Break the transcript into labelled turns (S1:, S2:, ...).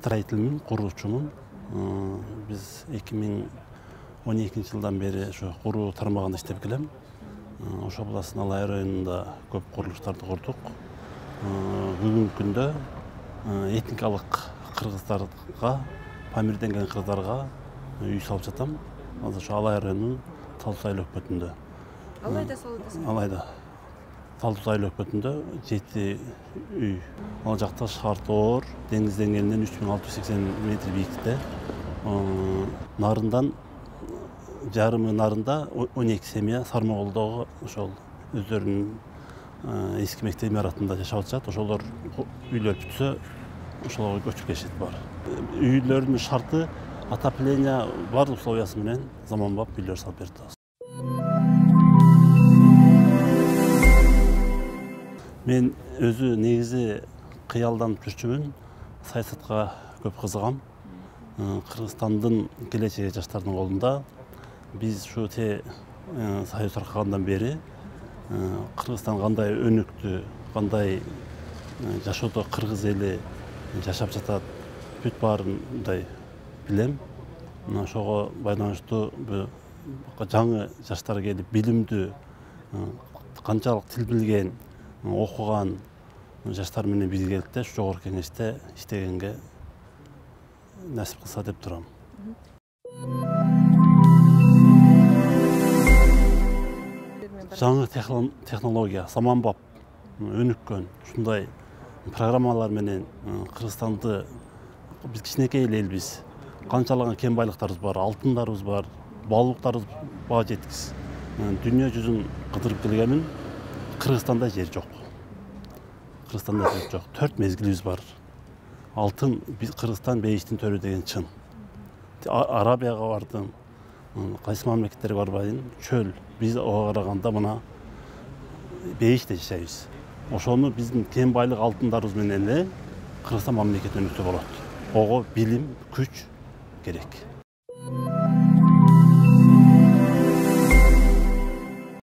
S1: строительмин, куруучумун. Биз 2012 жылдан бери ошо куруу тармагында иштеп келем. Ошо Буласын Алай районунда көп курулуштарды курдук. Бүгүнкү күндө этникалык кыргыздарга, памирденген кыргыздарга үй салып жатам. Азыр ошо Алай районунун Талдуу айыл өкмөтүндө.
S2: Алайда салып
S1: Алайда. Талдуу айыл өкмөтүндө 7 үй. Ал жакта шарты оор, деңиз деңгээлинен 3680 метр бийиктикте. Нарындан жарымы нарында 12 семья Сармоголдогу ошол өздөрүнүн эски мектеп имаратында жашап атышат. Ошолор үйлөр бүтсө, ошолорго көчүп келишет бар. Үйлөрдүн шарты отопление бар условиясы менен заманбап үйлөр салып берип атабыз. Мен өзү негизи кыялданып жүрчүмүн, саясатка көп кызыгам. Кыргызстандын келечеги жаштардын колунда. Биз ушу Союз таркагандан бери Кыргызстан кандай өнүктү, кандай жашоодо кыргыз эли жашап жатат, бүт баарындай билем. Ошого байланыштуу жаңы жаштар келип, билимдүү, канчалык тил билген, окуган жаштар менен бирге келип ушу жогорку кеңеште иштегенге насип кылса деп турам. Жаңы технология, заманбап, өнүккөн ушундай программалар менен Кыргызстанды, биз кичинекей элбиз. Канчалаган кен байлыктарыбыз бар, алтындарыбыз бар, баалуулуктарыбыз баа жеткис. Дүйнө жүзүн кыдырып келгенмин, Кыргызстанда жер жок. Кыргызстанда жер жок. 4 мезгилибиз бар. Алтын Кыргызстан бейиштин төрү деген чын. Арабияга бардым, кайсы мамлекеттерге барбайын, чөл. Биз ага караганда мына бейиште жашайбыз. Ошону биздин кен байлык алтындарыбыз менен эле Кыргызстан мамлекети өнүксө болот. Ого билим, күч керек.